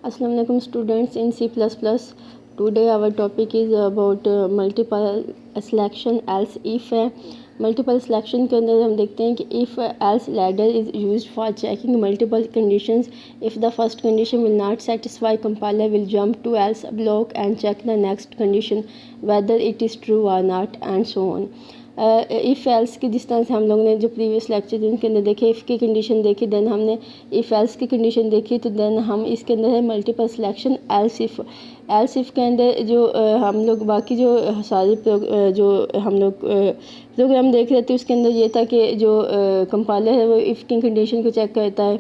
Assalamu alaikum students in C++. Today our topic is about multiple selection else if है multiple selection के अंदर हम देखते हैं कि if else ladder is used for checking multiple conditions. If the first condition will not satisfy, compiler will jump to else block and check the next condition whether it is true or not and so on. If else की जिस तरह से हम लोग ने जो previous lecture जिनके अंदर देखे इफ़ की कंडीशन देखी, देन हमने इफ़ एल्स की कंडीशन देखी, तो देन हम इसके अंदर है मल्टीपल सिलेक्शन एल्स इफ़ के अंदर जो हम लोग बाकी जो सारे जो हम लोग प्रोग्राम देख रहे थे उसके अंदर ये था कि जो कंपाइलर है वो इफ़ की कंडीशन को चेक करता है,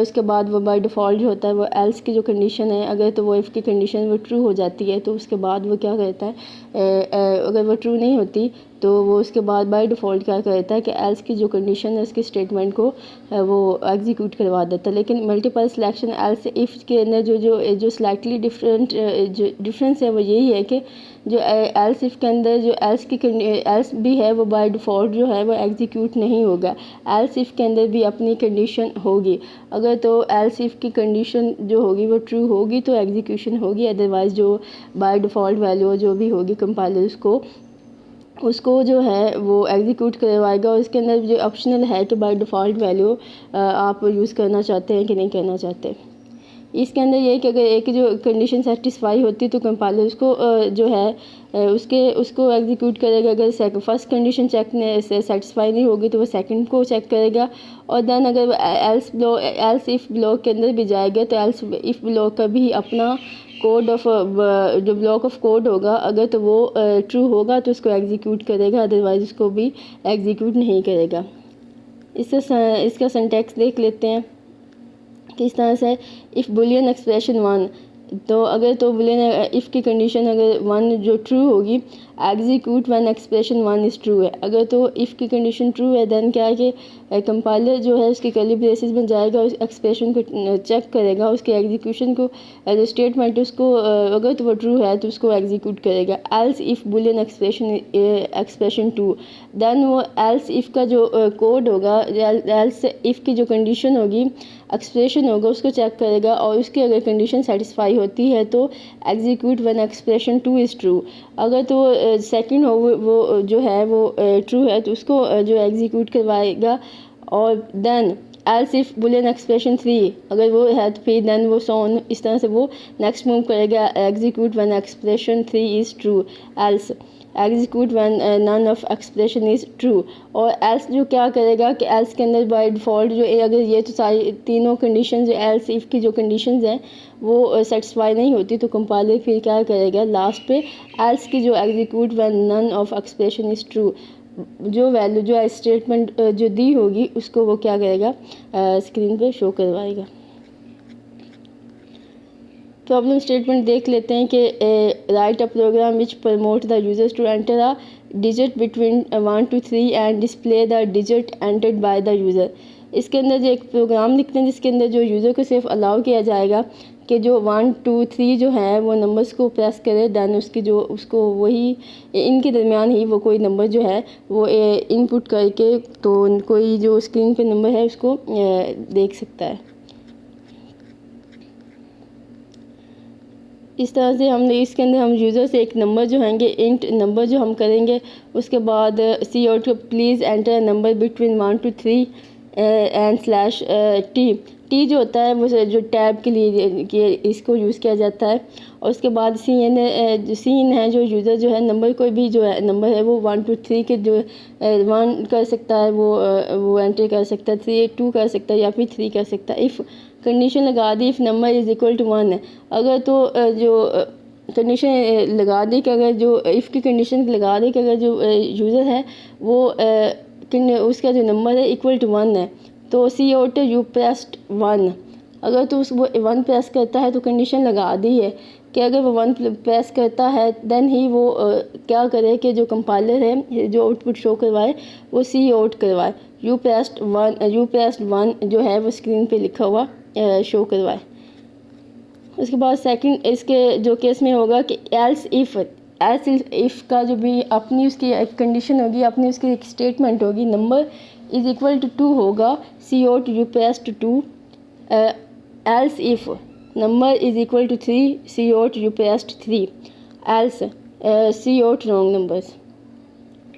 उसके बाद वो बाय डिफ़ॉल्ट जो होता है वो एल्स की जो कंडीशन है अगर तो वो इफ़ की कंडीशन वो ट्रू हो जाती है तो उसके बाद वो क्या करता है, अगर वो ट्रू नहीं होती तो वो उसके बाद बाय डिफ़ॉल्ट क्या करता है कि एल्स की जो कंडीशन है उसकी स्टेटमेंट को वो एग्जीक्यूट करवा देता है। लेकिन मल्टीपल सिलेक्शन एल्स इफ़ के अंदर जो स्लाइटली जो डिफरेंस है वो यही है कि जो एल्स इफ़ के अंदर जो एल्स भी है वो बाय डिफ़ॉल्ट जो है वो एग्जीक्यूट नहीं होगा। एल्स इफ़ के अंदर भी अपनी कंडीशन होगी, अगर तो एल्स इफ़ की कंडीशन जो होगी वो ट्रू होगी तो एग्जीक्यूशन होगी, अदरवाइज़ जो बाय डिफ़ॉल्ट वैल्यू जो भी होगी कंपाइलर उसको जो है वो एग्जीक्यूट करवाएगा। और इसके अंदर जो ऑप्शनल है कि बाय डिफ़ॉल्ट वैल्यू आप यूज़ करना चाहते हैं कि नहीं करना चाहते। इसके अंदर ये है कि अगर एक जो कंडीशन सेटिस्फाई होती तो कंपाइलर उसको जो है उसको एग्जीक्यूट करेगा। अगर फर्स्ट कंडीशन चेक से सेटिस्फाई नहीं होगी तो वो सेकंड को चेक करेगा। और देन अगर एल्स इफ़ ब्लॉक के अंदर भी जाएगा तो एल्स इफ़ ब्लॉक का भी अपना कोड ऑफ जो ब्लॉक ऑफ कोड होगा, अगर तो वो ट्रू होगा तो उसको एग्जीक्यूट करेगा, अदरवाइज उसको भी एग्जीक्यूट नहीं करेगा। इसका सिंटैक्स देख लेते हैं किस तरह से। इफ़ बुलियन एक्सप्रेशन 1, तो अगर तो बुलियन इफ़ की कंडीशन अगर 1 जो ट्रू होगी, execute when expression 1 is true है। अगर तो इफ़ की कंडीशन ट्रू है देन क्या है कि कंपाइलर जो है उसकी कर्ली ब्रेसेस में जाएगा, उस एक्सप्रेशन को चेक करेगा, उसके एग्जीक्यूशन को जो स्टेटमेंट उसको अगर तो वो ट्रू है तो उसको एग्जीक्यूट करेगा। Else if boolean expression 2, then वो एल्स इफ़ का जो कोड होगा, एल्स इफ़ की जो कंडीशन होगी, एक्सप्रेशन होगा, उसको चेक करेगा और उसकी अगर कंडीशन सेटिस्फाई होती है तो execute when expression 2 is true. अगर तो सेकंड हो वो जो है वो ट्रू है तो उसको जो एग्जीक्यूट करवाएगा। और then else if boolean expression 3 अगर वो है तो फिर देन वो सोन इस तरह से वो नेक्स्ट मूव करेगा। Execute when expression 3 is true, else execute when none of expression is true. और एल्स जो क्या करेगा कि एल्स के अंदर बाय डिफ़ॉल्ट जो अगर ये तो सारी तीनों कंडीशन जो एल्स इफ़ की जो कंडीशंस हैं वो सेटिस्फाई नहीं होती तो कंपाइलर फिर क्या करेगा, लास्ट पे एल्स की जो execute when none of expression is true जो वैल्यू जो स्टेटमेंट जो दी होगी उसको वो क्या करेगा, स्क्रीन पे शो करवाएगा। प्रॉब्लम स्टेटमेंट देख लेते हैं कि write a program which promote the users to enter a digit between 1 to 3 and display the digit entered by the user. इसके अंदर जो एक प्रोग्राम लिखते हैं जिसके अंदर जो यूज़र को सिर्फ अलाउ किया जाएगा कि जो 1 2 3 जो है वो नंबर्स को प्रेस करे, देन उसकी जो उसको वही इनके दरमियान ही वो कोई नंबर जो है वो इनपुट करके तो कोई जो स्क्रीन पे नंबर है उसको देख सकता है। इस तरह से हमने इसके अंदर हम यूज़र से एक नंबर जो हैंगे इंट नंबर जो हम करेंगे, उसके बाद C out please enter number between 1 to 3 and slash t जो होता है वो जो टैब के लिए इसको यूज़ किया जाता है। और उसके बाद सीन है जो यूज़र जो है नंबर कोई भी जो है नंबर है वो 1 to 3 के जो 1 कर सकता है वो एंटर कर सकता है, 3 2 कर सकता है या फिर 3 कर सकता है। इफ़ कंडीशन लगा दी if number is equal to 1 है, अगर तो जो कंडीशन लगा दी कि अगर जो इफ़ की कंडीशन लगा दी कि अगर जो यूज़र है वो उसका जो नंबर है इक्वल टू 1 है तो सी आउट यू प्रेस्ड 1। अगर तो वो 1 प्रेस करता है तो कंडीशन लगा दी है कि अगर वो 1 प्रेस करता है देन ही वो क्या करे कि जो कंपाइलर है जो आउटपुट शो करवाए वो सी आउट करवाए, यू प्रेस्ड 1 जो है वो स्क्रीन पे लिखा हुआ शो करवाए। उसके बाद सेकंड इसके जो केस में होगा कि एल्स इफ़ का जो भी अपनी उसकी कंडीशन होगी, अपनी उसकी एक स्टेटमेंट होगी, नंबर इज़ इक्वल टू 2 होगा, C out you pressed 2। Else if number is equal to 3, C out you pressed 3, else C out wrong numbers।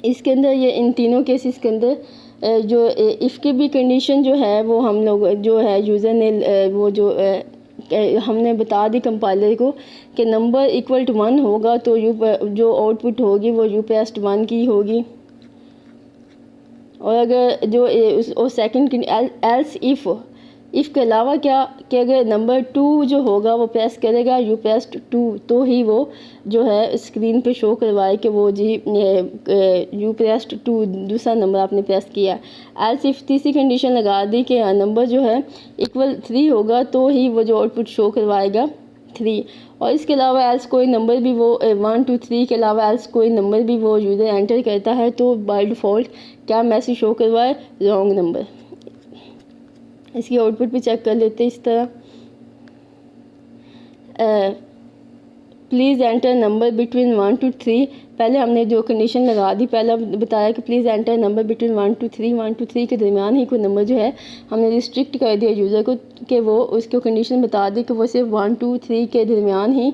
इसके अंदर ये इन तीनों केसेस के अंदर जो इफ़ की भी कंडीशन जो है वो हम लोग जो है यूज़र ने वो जो हमने बता दी कंपाइलर को कि नंबर इक्वल टू 1 होगा तो जो आउटपुट होगी वो यू पेस्ट 1 की होगी। और अगर जो और सेकंड एल्स इफ़ के अलावा क्या कि अगर नंबर 2 जो होगा वो प्रेस करेगा यू पेस्ट 2 तो ही वो जो है स्क्रीन पे शो करवाए कि वो जी यू पेस्ट 2 दूसरा नंबर आपने प्रेस किया। एल्स इफ़ तीसरी कंडीशन लगा दी कि नंबर जो है इक्वल 3 होगा तो ही वो जो आउटपुट शो करवाएगा 3। और इसके अलावा एल्स कोई नंबर भी वो 1 2 3 के अलावा एल्स कोई नंबर भी वो यूज़र एंटर करता है तो बाय डिफ़ॉल्ट क्या मैसेज शो करवाए, रॉन्ग नंबर। इसकी आउटपुट भी चेक कर लेते हैं इस तरह। Please enter number between 1 to 3। पहले हमने जो कंडीशन लगा दी, पहला बताया कि please enter number between 1 to 3, 1 to 3 के दरमियान ही कोई नंबर जो है हमने रिस्ट्रिक्ट कर दिया यूज़र को कि वो उसको कंडीशन बता दी कि वो सिर्फ 1 2 3 के दरमियान ही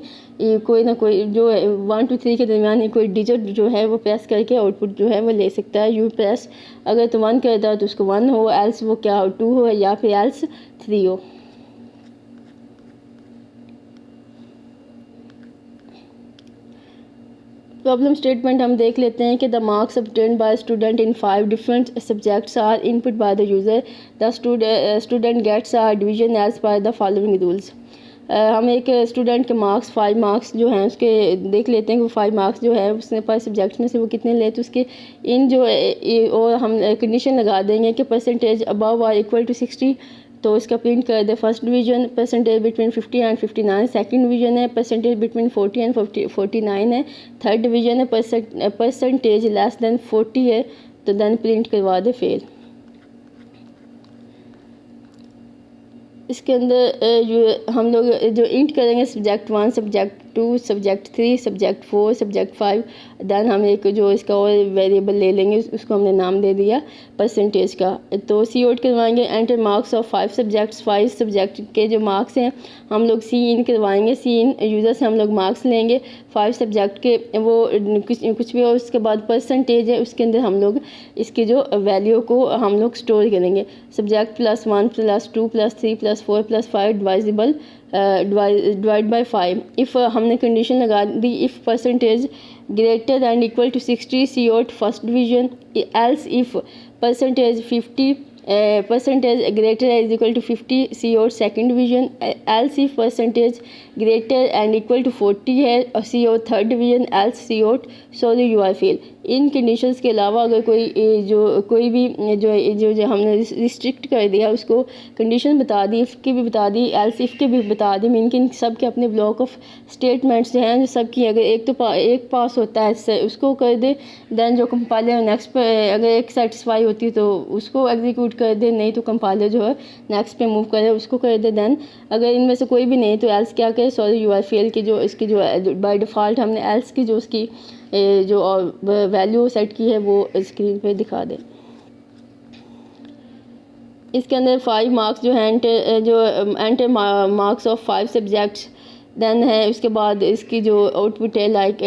कोई ना कोई जो 1 2 3 के दरमियान ही कोई डिजिट जो है वो प्रेस करके आउटपुट जो है वो ले सकता है। यू प्रेस अगर तो 1 करता है तो उसको 1 हो, एल्स वो क्या हो 2 हो या फिर एल्स 3 हो। प्रॉब्लम स्टेटमेंट हम देख लेते हैं कि the marks obtained by student in 5 different subjects are input by the user. The student gets are division as per the following rules. हम एक स्टूडेंट के मार्क्स 5 मार्क्स जो हैं उसके देख लेते हैं कि 5 मार्क्स जो है उसने 5 सब्जेक्ट्स में से वो कितने ले, तो उसके इन जो और हम कंडीशन लगा देंगे कि percentage above or equal to 60 तो इसका प्रिंट कर दे। First division percentage between 50 and 59, second division है परसेंटेज बिटवीन 40 एंड 49 है, थर्ड डिवीजन है परसेंटेज लेस देन 40 है तो देन प्रिंट करवा दे फेल। इसके अंदर जो हम लोग जो इंट करेंगे subject 1, subject 2, subject 3, subject 4, subject 5, then हम एक जो इसका और वेरिएबल ले लेंगे उसको हमने नाम दे दिया परसेंटेज का। तो सी आउट करवाएंगे enter marks of 5 subjects. 5 subject के जो मार्क्स हैं हम लोग सी इन करवाएंगे, सी इन यूज़र से हम लोग मार्क्स लेंगे 5 सब्जेक्ट के, वो कुछ भी और उसके बाद परसेंटेज है उसके अंदर हम लोग इसकी जो वैल्यू को हम लोग स्टोर करेंगे। Subject +1 +2 +3 +4 +5 divisible divide by 5। If हमने कंडीशन लगा दी if percentage greater and equal to 60 C out first division, else if percentage 50 percentage greater is equal to 50 C out second division, else if percentage greater and equal to 40 है और C out third division, else C out sorry you are fail. इन conditions के अलावा अगर कोई भी जो हमने रिस्ट्रिक्ट कर दिया उसको कंडीशन बता दी, इफ़ की भी बता दी, एल्स इफ़ की भी बता दी, मीन कि सब के अपने ब्लॉक ऑफ स्टेटमेंट्स हैं जो सब की अगर एक पास होता है उसको कर दे, दैन जो कंपाइलर नेक्स्ट पे अगर एक सेटिस्फाई होती है तो उसको एग्जीक्यूट कर दे, नहीं तो कंपाइलर जो है नेक्स्ट पे मूव करे उसको कर दे। दैन अगर इनमें से कोई भी नहीं तो एल्स क्या करे सॉरी यू आर फेल की जो इसकी जो बाय डिफ़ॉल्ट हमने एल्स की जो उसकी जो वैल्यू सेट की है वो स्क्रीन पे दिखा दे। इसके अंदर 5 मार्क्स जो हैं enter marks of 5 subjects then है। उसके बाद इसकी जो आउटपुट है लाइक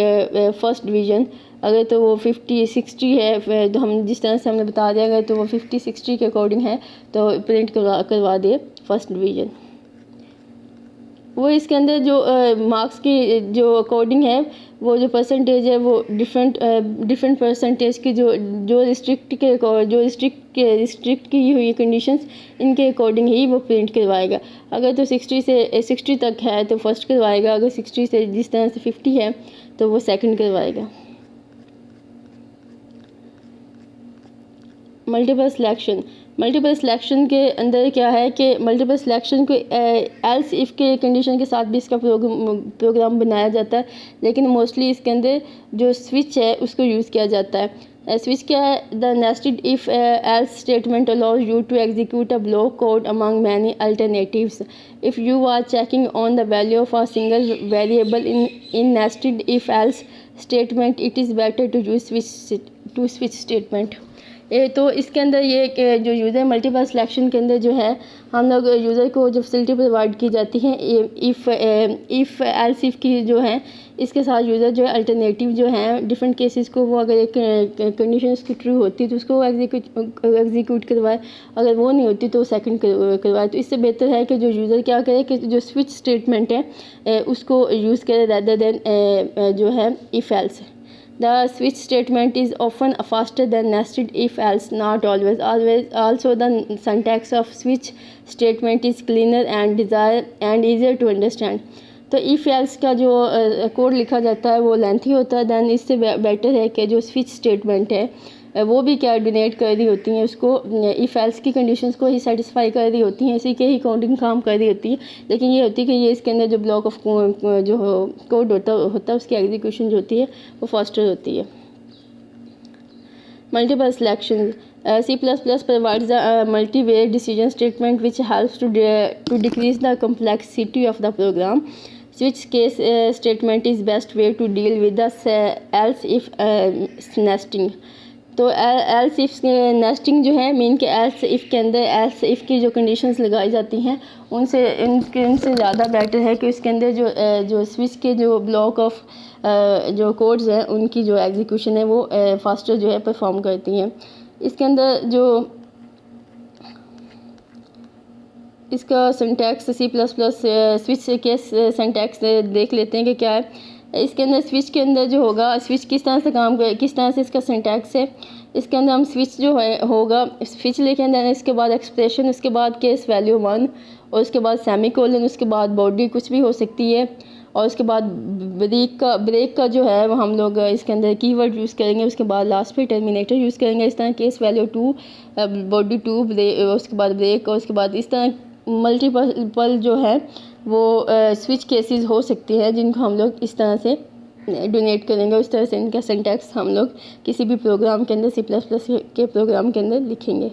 फर्स्ट डिवीजन अगर तो वो 50 60 है तो हम जिस तरह से हमने बता दिया अगर तो वो 50 60 के अकॉर्डिंग है तो प्रिंट करवा दे फर्स्ट डिवीजन। वो इसके अंदर जो मार्क्स की जो अकॉर्डिंग है वो जो परसेंटेज है वो डिफरेंट परसेंटेज की जो रिस्ट्रिक्ट की हुई कंडीशंस इनके अकॉर्डिंग ही वो प्रिंट करवाएगा। अगर तो 60 से 60 तक है तो फर्स्ट करवाएगा, अगर 60 से जिस तरह से 50 है तो वो सेकंड करवाएगा। मल्टीपल सिलेक्शन के अंदर क्या है कि मल्टीपल सिलेक्शन को एल्स इफ़ के कंडीशन के साथ भी इसका प्रोग्राम बनाया जाता है, लेकिन मोस्टली इसके अंदर जो स्विच है उसको यूज़ किया जाता है। स्विच क्या है, the nested if else statement allows you to execute a block code among many alternatives if you are checking on the value of a single variable in nested if else statement it is better to use switch statement. तो इसके अंदर ये जो user multiple selection के अंदर जो है हम लोग यूज़र को जो फैसिलिटी प्रोवाइड की जाती है इफ़ एल्स इफ़ की जो है इसके साथ यूज़र जो है अल्टरनेटिव जो है डिफरेंट केसेस को वो अगर एक कंडीशन उसकी ट्रू होती है तो उसको एग्जीक्यूट करवाए, अगर वो नहीं होती तो सेकंड करवाए। तो इससे बेहतर है कि जो यूज़र क्या करे कि जो स्विच स्टेटमेंट है उसको यूज़ करे rather देन जो है if else. The switch statement is often faster than nested if else, not always. Also, the syntax of switch statement is cleaner and easier to understand. तो if else का जो code लिखा जाता है वो lengthy होता है, दैन इससे बेटर है कि जो स्विच स्टेटमेंट है वो भी क्या डोनेट कर रही होती हैं उसको इफ़ एल्स की कंडीशंस को ही सेटिस्फाई कर रही होती हैं, इसी के ही काउंटिंग काम कर रही होती है। लेकिन ये होती है कि ये इसके अंदर जो ब्लॉक ऑफ जो कोड होता है उसकी एग्जीक्यूशन जो होती है वो फास्टर होती है। Multiple selection C++ provides a multi-way decision statement which helps to decrease the complexity of the program. Switch case statement is best way to deal with the else if nesting. तो else if nesting जो है mean के else if के अंदर else if की जो conditions लगाई जाती हैं उनसे ज़्यादा बेटर है कि इसके अंदर जो स्विच के जो ब्लॉक ऑफ जो कोड्स हैं उनकी जो एग्जीक्यूशन है वो फास्टर जो है परफॉर्म करती हैं। इसके अंदर जो इसका syntax C++ switch case syntax देख लेते हैं कि क्या है। इसके अंदर स्विच के अंदर जो होगा स्विच किस तरह से काम करे, किस तरह से इसका सिंटैक्स है। इसके अंदर हम स्विच जो है होगा स्विच लिखे अंदर, इसके बाद एक्सप्रेशन, उसके बाद केस वैल्यू 1 और उसके बाद सेमीकोलन, उसके बाद बॉडी कुछ भी हो सकती है और उसके बाद ब्रेक का जो है वो हम लोग इसके अंदर कीवर्ड यूज़ करेंगे। उसके बाद लास्ट पे टर्मिनेटर यूज़ करेंगे। इस तरह केस वैल्यू 2 बॉडी 2 उसके बाद ब्रेक और उसके बाद इस तरह मल्टीपल जो है वो स्विच केसेस हो सकती हैं जिनको हम लोग इस तरह से डोनेट करेंगे। उस तरह से इनका सिंटैक्स हम लोग किसी भी प्रोग्राम के अंदर C++ के प्रोग्राम के अंदर लिखेंगे।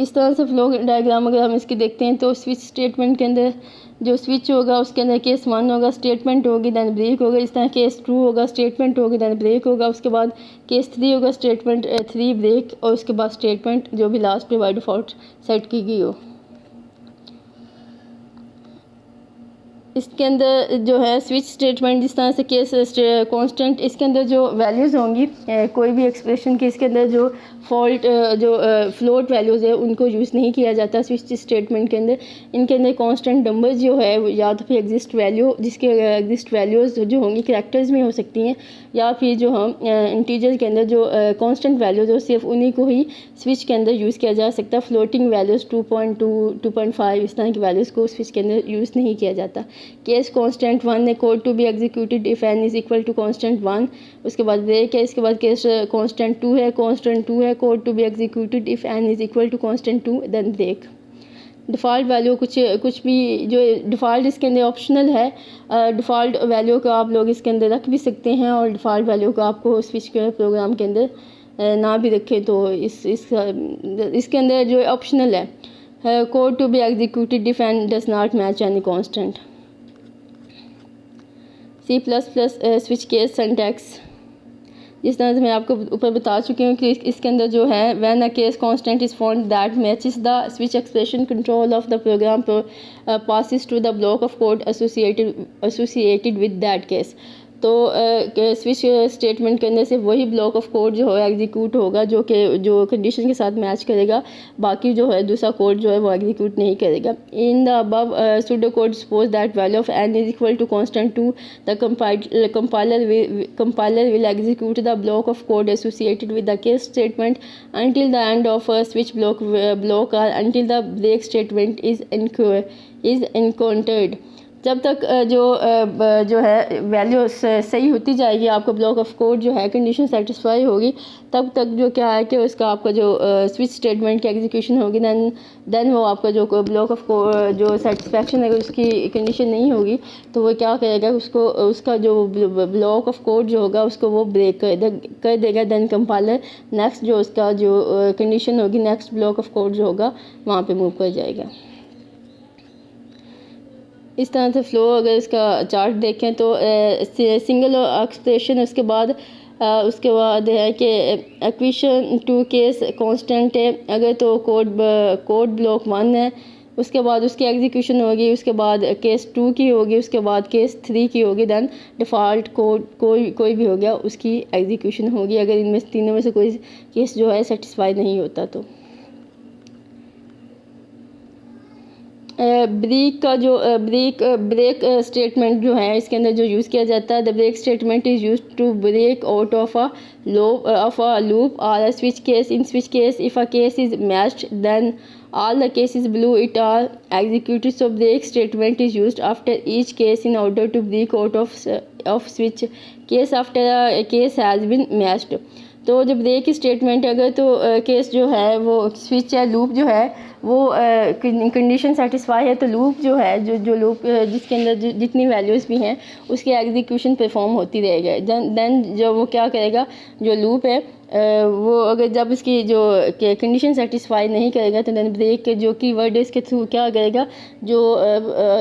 इस तरह से फ्लो डायग्राम अगर हम इसकी देखते हैं तो स्विच स्टेटमेंट के अंदर जो स्विच होगा उसके अंदर केस 1 होगा, स्टेटमेंट होगी, दैन ब्रेक होगा। इस तरह केस 2 होगा, स्टेटमेंट होगी, दैन ब्रेक होगा। उसके बाद केस 3 होगा, स्टेटमेंट 3 ब्रेक और उसके बाद स्टेटमेंट जो भी लास्ट पे बाय डिफ़ॉल्ट सेट की गई हो। इसके अंदर जो है स्विच स्टेटमेंट जिस तरह से केस कांस्टेंट इसके अंदर जो वैल्यूज़ होंगी कोई भी एक्सप्रेशन की इसके अंदर जो फॉल्ट जो फ्लोट वैल्यूज़ है उनको यूज़ नहीं किया जाता स्विच स्टेटमेंट के अंदर। इनके अंदर कांस्टेंट नंबर जो है या तो फिर एग्जिस्ट वैल्यू जिसके एग्जिस्ट वैल्यूज़ जो होंगी करैक्टर्स में हो सकती हैं या फिर जो हम इंटीजर के अंदर जो कांस्टेंट वैल्यूज़ हो सिर्फ उन्हीं को ही स्विच के अंदर यूज़ किया जा सकता। फ्लोटिंग वैल्यूज़ 2.2 2.5 इस तरह की वैल्यूज़ को स्विच के अंदर यूज़ नहीं किया जाता। केस कांस्टेंट 1 है, code to be executed if n is equal to constant 1। उसके बाद ब्रेक है, इसके बाद केस कांस्टेंट 2 है, कांस्टेंट 2 है, code to be executed if n is equal to constant 2 then break. Default value कुछ भी जो डिफ़ॉल्ट इसके अंदर ऑप्शनल है, डिफ़ॉल्ट वैल्यू को आप लोग इसके अंदर रख भी सकते हैं और डिफ़ॉल्ट वैल्यू को आपको स्विच के प्रोग्राम के अंदर ना भी रखें तो इसके अंदर जो ऑप्शनल है code to be executed if n does not match any constant. C++ switch case syntax जिस तरह से मैं आपको ऊपर बता चुकी हूँ कि इसके अंदर जो है when a case constant is found that matches the switch expression control of the program passes to the block of code associated with that case। तो स्विच स्टेटमेंट के अंदर से वही ब्लॉक ऑफ कोड जो है एग्जीक्यूट होगा जो condition के साथ मैच करेगा, बाकी जो है दूसरा कोड जो है वो एग्जीक्यूट नहीं करेगा। In the above pseudo code suppose that value of n is equal to constant 2 the compiler will execute the block of code associated with the case statement until the end of a switch block or until the break statement is encountered। जब तक जो है value सही होती जाएगी आपका block of code जो है कंडीशन सेटिस्फाई होगी तब तक जो क्या है कि उसका आपका जो स्विच स्टेटमेंट की एग्जीक्यूशन होगी देन वो आपका जो ब्लॉक ऑफ कोड जो सेटिस्फैक्शन है उसकी कंडीशन नहीं होगी तो वो क्या करेगा उसका जो ब्लॉक ऑफ कोड जो होगा उसको वो ब्रेक कर देगा। देन कंपाइलर नेक्स्ट जो उसका जो कंडीशन होगी नेक्स्ट ब्लॉक ऑफ कोड जो होगा वहाँ पे मूव कर जाएगा। इस तरह से फ्लो अगर इसका चार्ट देखें तो सिंगल एक्सप्रेशन उसके बाद उसके बाद है कि एक्वेशन 2 केस कांस्टेंट है, अगर तो कोड ब्लॉक 1 है, उसके बाद उसकी एग्जीक्यूशन होगी, उसके बाद केस 2 की होगी, उसके बाद केस 3 की होगी, दैन डिफ़ॉल्ट कोड कोई भी हो गया उसकी एग्जीक्यूशन होगी, अगर इनमें से तीनों में से कोई केस जो है सेटिस्फाई नहीं होता तो। ब्रेक का जो ब्रेक स्टेटमेंट जो है इसके अंदर जो यूज़ किया जाता है, the break statement is use to break out of a loop और a switch case, in switch case if a case is matched then all the cases below it are executed. So break statement is used after each case in order to break out of switch case after a case has been matched. तो जब break statement है, अगर तो case जो है वो switch है, loop जो है वो कंडीशन सेटिस्फाई है, तो लूप जो है जो लूप जिसके अंदर जितनी वैल्यूज़ भी हैं उसकी एग्जीक्यूशन परफॉर्म होती रहेगा। देन जो वो क्या करेगा, जो लूप है वो अगर जब इसकी जो कंडीशन सेटिस्फाई नहीं करेगा तो देन ब्रेक जो की वर्ड है इसके थ्रू क्या करेगा, जो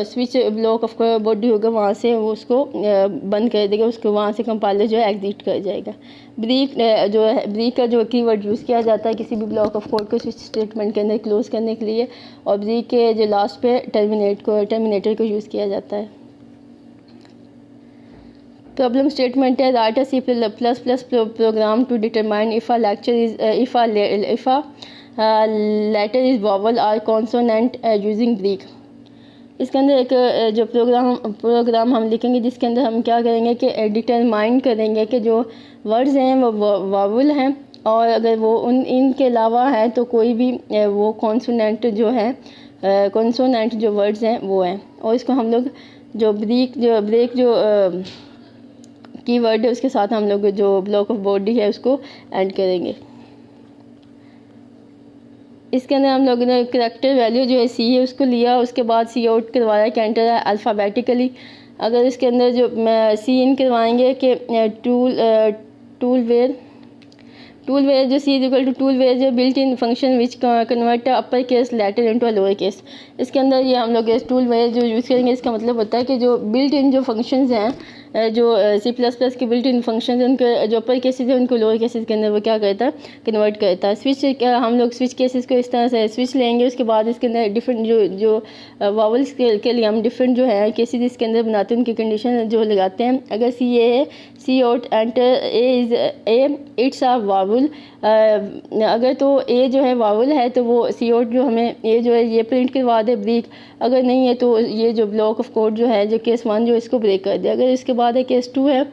स्विच ब्लॉक ऑफ बॉडी होगा वहाँ से वो उसको बंद कर देगा, उसको वहाँ से कंपाइलर जो है एग्जिट कर जाएगा। ब्रेक जो है, ब्रेक का जो कीवर्ड यूज़ किया जाता है किसी भी ब्लॉक ऑफ कोड को स्विच स्टेटमेंट के अंदर क्लोज करने के लिए, और ब्रेक के जो लास्ट पे टर्मिनेटर को यूज़ किया जाता है। प्रॉब्लम स्टेटमेंट है, write a C++ program to determine if a letter is vowel or consonant using break. इसके अंदर एक जो प्रोग्राम हम लिखेंगे जिसके अंदर हम क्या करेंगे कि डिटरमाइन करेंगे कि जो वर्ड्स हैं वो वॉवल हैं, और अगर वो इनके अलावा है तो कोई भी वो कॉन्सोनेंट जो वर्ड्स हैं वो हैं, और इसको हम लोग जो ब्रेक जो कीवर्ड है उसके साथ हम लोग जो ब्लॉक ऑफ बॉडी है उसको ऐड करेंगे। इसके अंदर हम लोगों ने करैक्टर वैल्यू जो है सी है उसको लिया, उसके बाद सी आउट करवाया कैंटर है अल्फ़ाबेटिकली। अगर इसके अंदर जो सी इन करवाएंगे कि टूल वेयर जो C is equal to tolower जो built in function which convert upper case letter into a lower case. इसके अंदर ये हम लोग टूल वेयर जो यूज़ करेंगे इसका मतलब होता है कि जो बिल्ट इन जो फंक्शंस हैं, जो C++ के बिल्ट इन फंक्शन हैं उनके जो अपर केसेस हैं उनको लोअर केसेस के अंदर वो क्या करता है, कन्वर्ट करता है। स्विच हम लोग स्विच केसेस को इस तरह से स्विच लेंगे, उसके बाद इसके अंदर डिफरेंट जो वावल्स के लिए हम डिफरेंट जो है केसेस इसके अंदर बनाते हैं, उनकी कंडीशन जो लगाते हैं। अगर C A C out enter A is A it's a vowel, अगर तो ए जो है वावल है तो वो सी आउट जो हमें ए जो है ये प्रिंट करवा दे ब्रेक, अगर नहीं है तो ये जो ब्लॉक ऑफ कोड जो है जो केस 1 जो इसको ब्रेक कर दे। अगर इसके बाद है केस 2 है,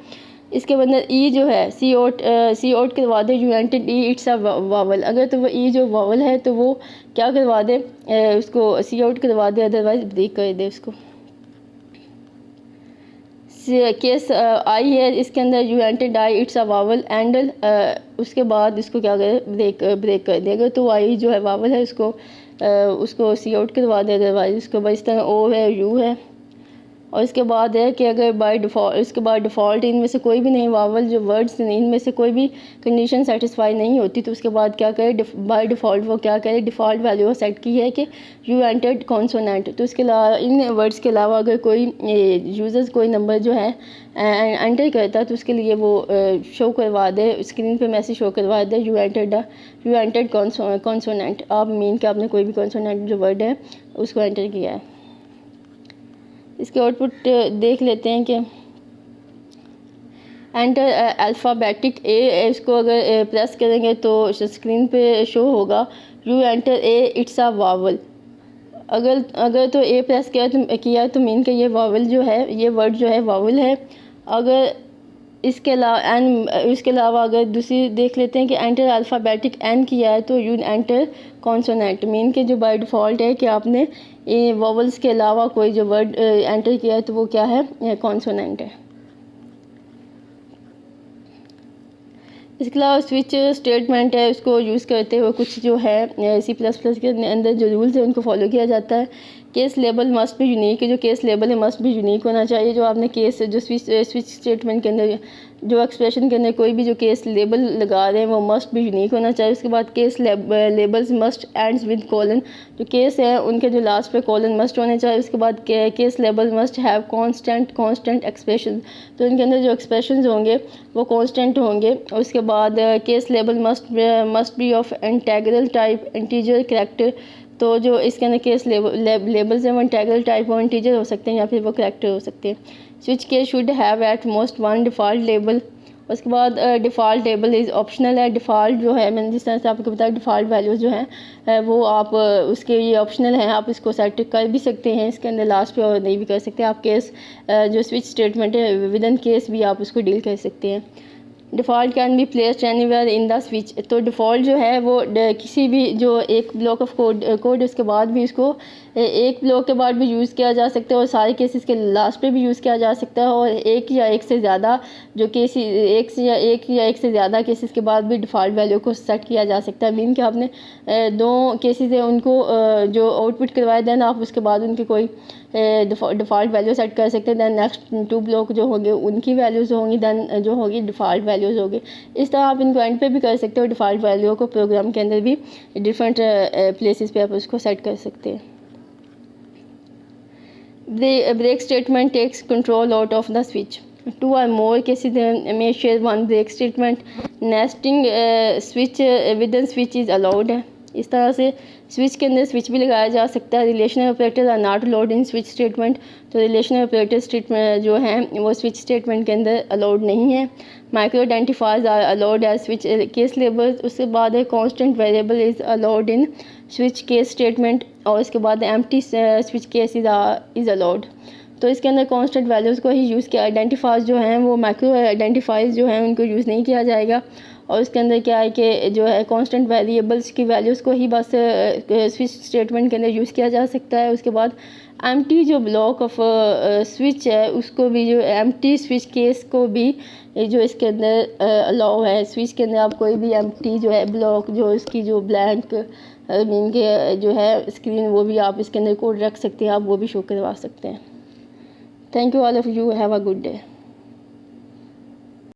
इसके अंदर ई जो है सी आउट करवा दे you entered E it's a vowel, अगर तो वो ई जो वावल है तो वो क्या करवा दे, उसको सी आउट करवा दे, अदरवाइज ब्रेक कर दे उसको। केस आई है, इसके अंदर you entered I it's a vowel and उसके बाद इसको क्या करे, ब्रेक कर दे। अगर तो आई जो है वावल है उसको सी आउट करवा दे, अदरवाइज उसको इस तरह ओ है यू है। और इसके बाद है कि अगर इसके बाद डिफ़ॉल्ट इनमें से कोई भी नहीं वावल जो वर्ड्स इनमें से कोई भी कंडीशन सेटिस्फाई नहीं होती तो उसके बाद क्या करे, बाय डिफ़ॉल्ट वो क्या करे, डिफ़ॉल्ट वैल्यू सेट की है कि यू एंटर्ड कॉन्सोनेंट। तो इसके अलावा इन वर्ड्स के अलावा अगर कोई यूज़र्स कोई नंबर जो है एंटर करता तो उसके लिए वो शो करवा दे, स्क्रीन पे मैसेज शो करवा दे यू एंटर्ड कॉन्सोनेंट। आप मीन कि आपने कोई भी कॉन्सोनेंट जो वर्ड है उसको एंटर किया है। इसके आउटपुट देख लेते हैं कि एंटर अल्फ़ाबेटिक ए, इसको अगर प्रेस करेंगे तो स्क्रीन पे शो होगा you enter a it's a vowel. अगर तो ए प्रेस किया तो मीन कि ये वावल जो है, ये वर्ड जो है वावल है। अगर इसके अलावा अगर दूसरी देख लेते हैं कि एंटर अल्फ़ाबेटिक एन किया है तो यू एंटर कॉन्सोनेंट, मीन के जो बाय डिफ़ॉल्ट है कि आपने वॉवल्स के अलावा कोई जो वर्ड एंटर किया है तो वो क्या है, कॉन्सोनेंट है। इसके अलावा स्विच स्टेटमेंट है, उसको यूज़ करते हुए कुछ जो है C++ के अंदर जो रूल्स है उनको फॉलो किया जाता है केस लेबल मस्ट भी यूनिक, जो केस लेबल है मस्ट भी यूनिक होना चाहिए। जो आपने केस जो स्विच स्टेटमेंट के अंदर जो एक्सप्रेशन के अंदर कोई भी जो केस लेबल लगा रहे हैं वो मस्ट भी यूनिक होना चाहिए। उसके बाद case labels must ends with colon, जो केस है उनके जो लास्ट पे कॉलन मस्ट होने चाहिए। उसके बाद case label must have constant expression, तो इनके अंदर जो एक्सप्रेशन होंगे वो कांस्टेंट होंगे। उसके बाद case label must be of integral type integer character, तो जो इसके अंदर केस लेबल्स हैं वो इंटीग्रल टाइप वो इंटीजर हो सकते हैं या फिर वो कैरेक्टर हो सकते हैं। Switch case should have at most one default label. उसके बाद डिफ़ॉल्ट लेबल इज़ ऑप्शनल है। डिफ़ॉल्ट जो है मैंने जिस तरह से आपको बताया डिफ़ॉल्ट वैल्यूज़ जो हैं वो आप उसके ये ऑप्शनल हैं, आप इसको सेट कर भी सकते हैं इसके अंदर लास्ट पे और नहीं भी कर सकते। आप केस जो स्विच स्टेटमेंट है विद इन केस भी आप उसको डील कर सकते हैं। Default can be placed anywhere in the switch, तो डिफ़ॉल्ट जो है वो किसी भी जो एक ब्लॉक ऑफ कोड उसके बाद भी इसको एक ब्लॉक के बाद भी यूज़ किया जा सकता है और सारे केसेस के लास्ट पे भी यूज़ किया जा सकता है। और एक या एक से ज़्यादा जो केस एक से ज़्यादा केसेस के बाद भी डिफ़ॉल्ट वैल्यू को सेट किया जा सकता है। मीन कि आपने दो केसेस है उनको जो आउटपुट करवाए देन आप उसके बाद उनके कोई डिफ़ॉल्ट वैल्यू सेट कर सकते हैं। दैन नेक्स्ट 2 ब्लॉक जो होंगे उनकी वैल्यूज़ होंगी, दैन जो होगी डिफ़ॉल्ट वैल्यूज़ होगी। इस तरह आप इनको एंड पे भी कर सकते हो। डिफ़ॉल्ट वैल्यू को प्रोग्राम के अंदर भी डिफरेंट प्लेसेस पे आप उसको सेट कर सकते हैं। Break statement takes control out of the switch. 2 or more cases may share one break statement. Nesting switch within switch is allowed है। इस तरह से स्विच के अंदर स्विच भी लगाया जा सकता है। Relational operators are not allowed in switch statement, तो रिलेशनल ऑपरेटर स्टेटमेंट जो हैं वो स्विच स्टेटमेंट के अंदर अलाउड नहीं है। Micro identifiers are allowed as switch case labels. उसके बाद है constant variable is allowed in switch case statement, और उसके बाद empty switch case is allowed. तो इसके अंदर कांस्टेंट वैल्यूज़ को ही यूज़ किया। आइडेंटिफायर्स जो हैं वो माइक्रो आइडेंटिफायर्स जो हैं उनको यूज़ नहीं किया जाएगा। और उसके अंदर क्या है कि जो है कांस्टेंट वेरिएबल्स की वैल्यूज़ को ही बस स्विच स्टेटमेंट के अंदर यूज़ किया जा सकता है। उसके बाद एम्प्टी जो ब्लॉक ऑफ स्विच है उसको भी, जो एम्प्टी स्विच केस को भी जो इसके अंदर अलाउ है। स्विच के अंदर आप कोई भी एम्प्टी जो है ब्लॉक जो इसकी जो ब्लैंक मीन के जो है स्क्रीन वो भी आप इसके अंदर कोड रख सकते हैं, आप वो भी शो करवा सकते हैं। Thank you all of you, have a good day.